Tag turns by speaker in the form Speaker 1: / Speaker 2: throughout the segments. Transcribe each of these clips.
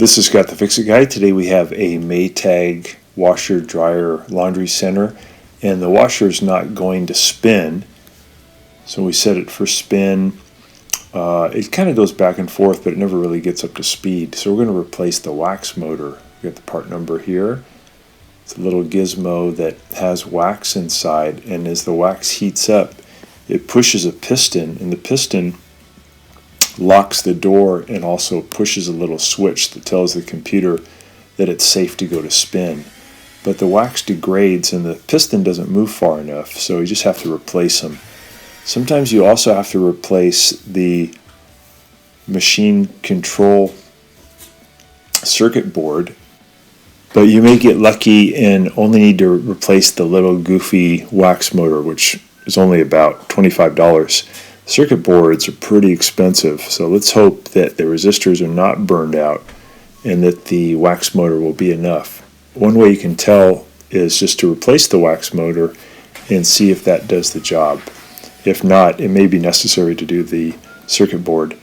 Speaker 1: This is Scott the Fix-It Guy. Today we have a Maytag washer dryer laundry center, and the washer is not going to spin, so we set it for spin. It kind of goes back and forth, but it never really gets up to speed, so we're going to replace the wax motor. We got the part number here. It's a little gizmo that has wax inside, and as the wax heats up, it pushes a piston, and the piston locks the door and also pushes a little switch that tells the computer that it's safe to go to spin. But the wax degrades and the piston doesn't move far enough, so you just have to replace them. Sometimes you also have to replace the machine control circuit board, but you may get lucky and only need to replace the little goofy wax motor, which is only about $25. Circuit boards are pretty expensive, so let's hope that the resistors are not burned out and that the wax motor will be enough. One way you can tell is just to replace the wax motor and see if that does the job. If not, it may be necessary to do the circuit board.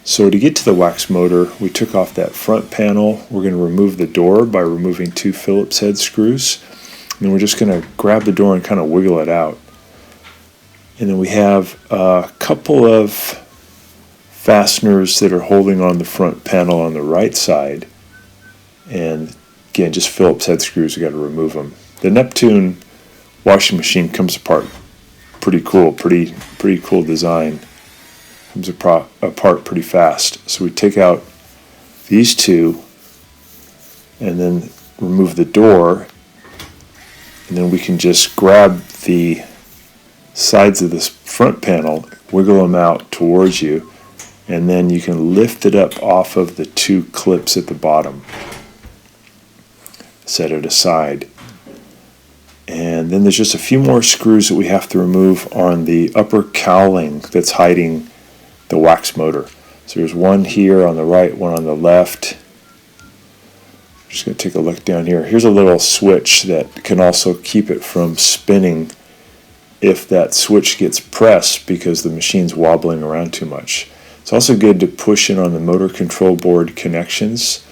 Speaker 1: So to get to the wax motor, we took off that front panel. We're going to remove the door by removing 2 Phillips head screws, and we're just going to grab the door and kind of wiggle it out. And then we have a couple of fasteners that are holding on the front panel on the right side. And again, just Phillips head screws, you got to remove them. The Neptune washing machine comes apart pretty cool, pretty cool design. Comes apart pretty fast. So we take out these two and then remove the door, and then we can just grab the sides of this front panel, wiggle them out towards you, and then you can lift it up off of the 2 clips at the bottom. Set it aside. And then there's just a few more screws that we have to remove on the upper cowling that's hiding the wax motor. So there's one here on the right, one on the left. I'm just going to take a look down here. Here's a little switch that can also keep it from spinning if that switch gets pressed because the machine's wobbling around too much. It's also good to push in on the motor control board connections,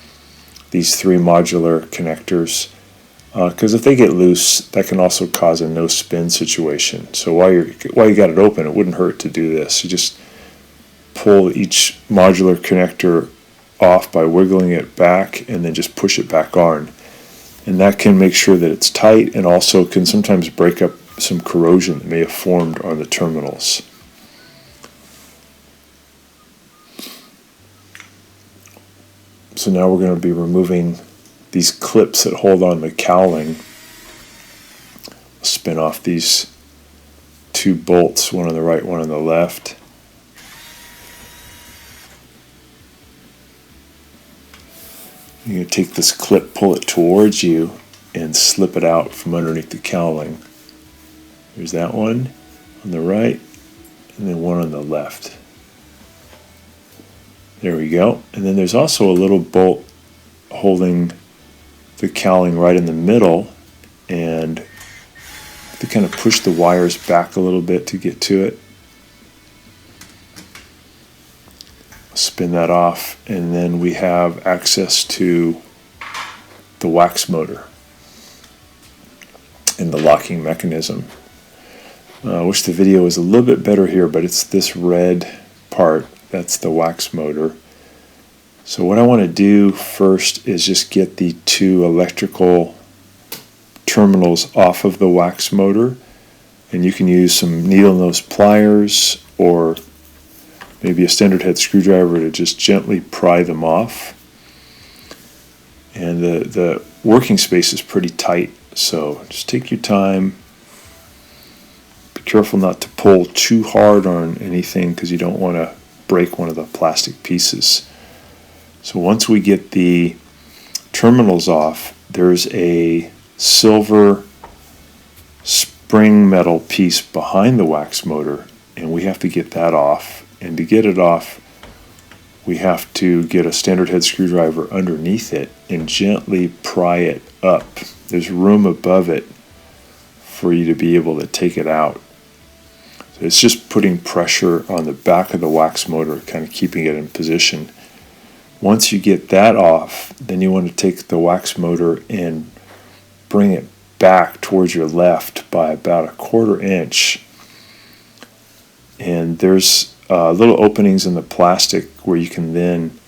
Speaker 1: these 3 modular connectors, because if they get loose, that can also cause a no spin situation. So while you got it open, it wouldn't hurt to do this. You just pull each modular connector off by wiggling it back and then just push it back on. And that can make sure that it's tight, and also can sometimes break up some corrosion that may have formed on the terminals. So now we're going to be removing these clips that hold on the cowling. Spin off these 2 bolts, one on the right, one on the left. You're going to take this clip, pull it towards you, and slip it out from underneath the cowling. There's that one on the right, and then one on the left. There we go. And then there's also a little bolt holding the cowling right in the middle, and to kind of push the wires back a little bit to get to it. Spin that off, and then we have access to the wax motor and the locking mechanism. I wish the video was a little bit better here, but it's this red part, that's the wax motor. So what I want to do first is just get the 2 electrical terminals off of the wax motor, and you can use some needle nose pliers or maybe a standard head screwdriver to just gently pry them off. And the working space is pretty tight, so just take your time. Be careful not to pull too hard on anything because you don't want to break one of the plastic pieces. So once we get the terminals off, there's a silver spring metal piece behind the wax motor, and we have to get that off. And to get it off, we have to get a standard head screwdriver underneath it and gently pry it up. There's room above it for you to be able to take it out. So it's just putting pressure on the back of the wax motor, kind of keeping it in position. Once you get that off, then you want to take the wax motor and bring it back towards your left by about 1/4 inch. And there's little openings in the plastic where you can then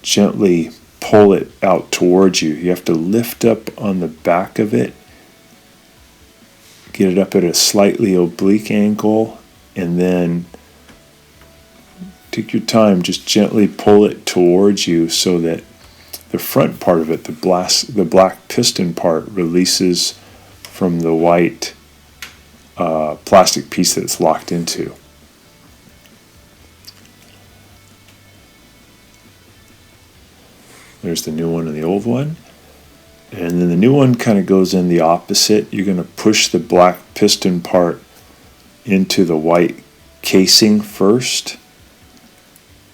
Speaker 1: gently pull it out towards you. You have to lift up on the back of it, get it up at a slightly oblique angle, and then take your time, just gently pull it towards you so that the front part of it, the black piston part, releases from the white plastic piece that it's locked into. There's the new one and the old one. And then the new one kind of goes in the opposite. You're going to push the black piston part into the white casing first.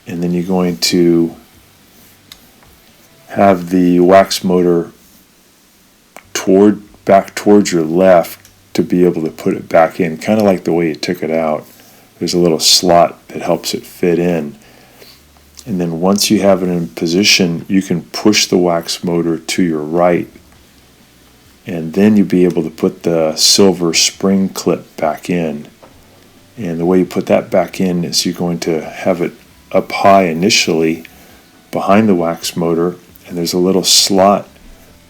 Speaker 1: And then you're going to have the wax motor back towards your left to be able to put it back in, kind of like the way you took it out. There's a little slot that helps it fit in. And then once you have it in position, you can push the wax motor to your right, and then you'll be able to put the silver spring clip back in. And the way you put that back in is you're going to have it up high initially behind the wax motor, and there's a little slot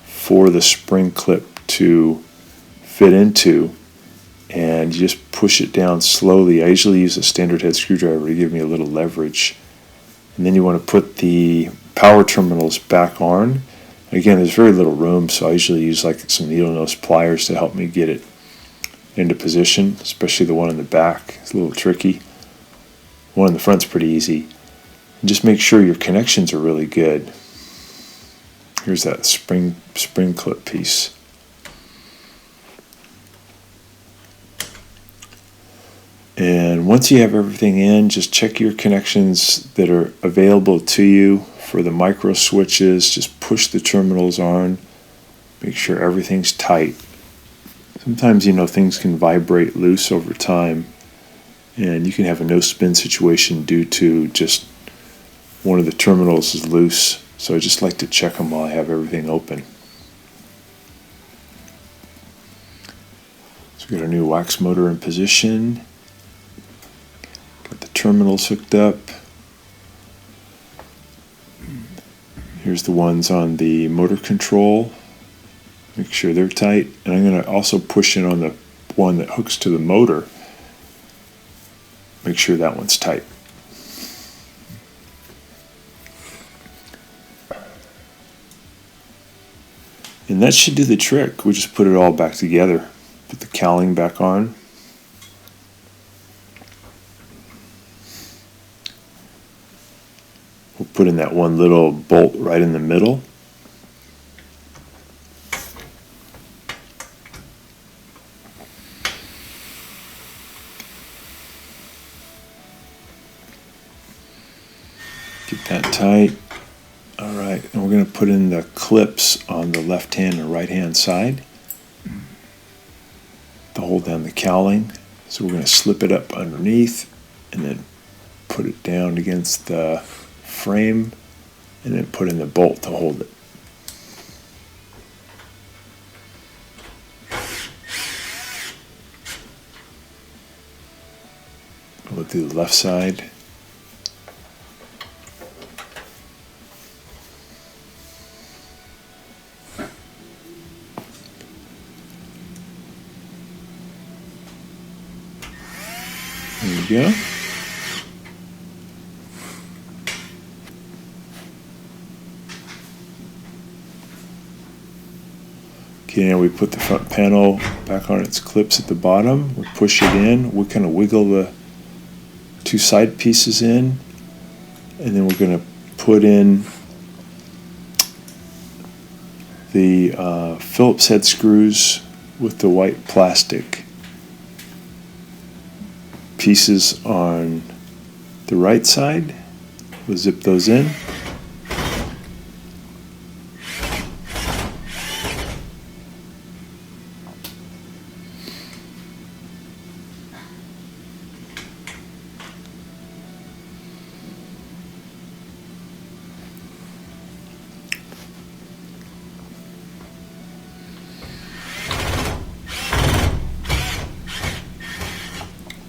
Speaker 1: for the spring clip to fit into, and you just push it down slowly. I usually use a standard head screwdriver to give me a little leverage. And then you want to put the power terminals back on. Again, there's very little room, so I usually use like some needle nose pliers to help me get it into position, especially the one in the back. It's a little tricky. One in the front's pretty easy. And just make sure your connections are really good. Here's that spring clip piece. And once you have everything in, just check your connections that are available to you for the micro switches. Just push the terminals on. Make sure everything's tight. Sometimes, things can vibrate loose over time, and you can have a no spin situation due to just one of the terminals is loose. So I just like to check them while I have everything open. So we got our new wax motor in position. Got the terminals hooked up. Here's the ones on the motor control. Make sure they're tight. And I'm going to also push in on the one that hooks to the motor. Make sure that one's tight. And that should do the trick. We just put it all back together. Put the cowling back on. We'll put in that one little bolt right in the middle. Get that tight. All right, and we're going to put in the clips on the left hand and right hand side to hold down the cowling. So we're going to slip it up underneath and then put it down against the frame and then put in the bolt to hold it. We'll do the left side. There we go. Okay, now we put the front panel back on its clips at the bottom. We push it in. We kind of wiggle the two side pieces in, and then we're going to put in the Phillips head screws with the white plastic pieces on the right side. We'll zip those in.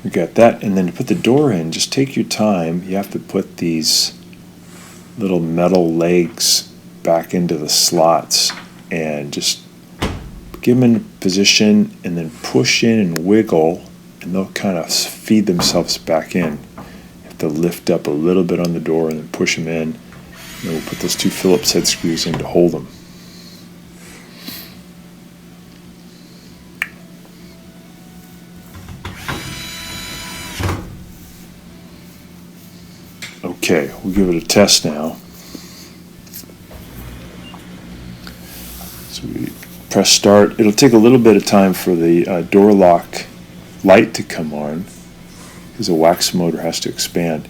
Speaker 1: We got that, and then to put the door in, just take your time. You have to put these little metal legs back into the slots and just give them in position and then push in and wiggle, and they'll kind of feed themselves back in. You have to lift up a little bit on the door and then push them in, and we'll put those 2 Phillips head screws in to hold them. Okay, we'll give it a test now. So we press start. It'll take a little bit of time for the door lock light to come on because the wax motor has to expand.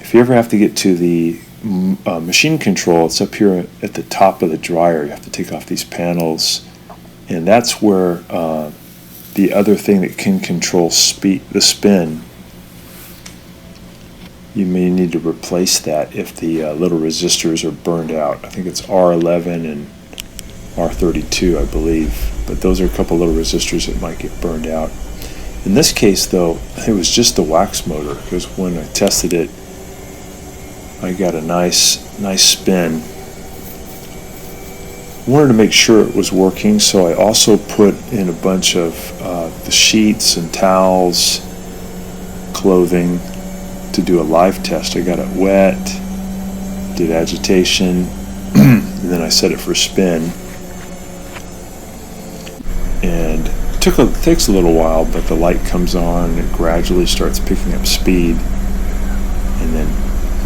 Speaker 1: If you ever have to get to the machine control, it's up here at the top of the dryer. You have to take off these panels, and that's where the other thing that can control the spin. You may need to replace that if the little resistors are burned out. I think it's R11 and R32, I believe, but those are a couple little resistors that might get burned out. In this case, though, it was just the wax motor, because when I tested it, I got a nice spin. I wanted to make sure it was working, so I also put in a bunch of the sheets and towels, clothing, to do a live test. I got it wet, did agitation, and then I set it for spin. And it takes a little while, but the light comes on and it gradually starts picking up speed. And then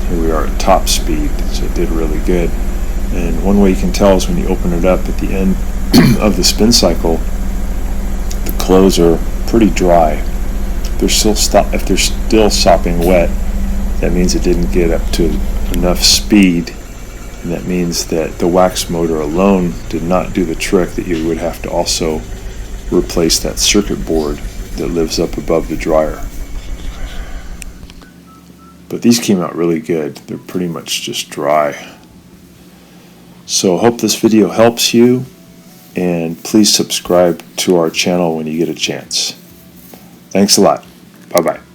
Speaker 1: here we are at top speed, so it did really good. And one way you can tell is when you open it up at the end of the spin cycle, the clothes are pretty dry. If they're still sopping wet, that means it didn't get up to enough speed, and that means that the wax motor alone did not do the trick, that you would have to also replace that circuit board that lives up above the dryer. But these came out really good. They're pretty much just dry. So I hope this video helps you, and please subscribe to our channel when you get a chance. Thanks a lot. Bye-bye.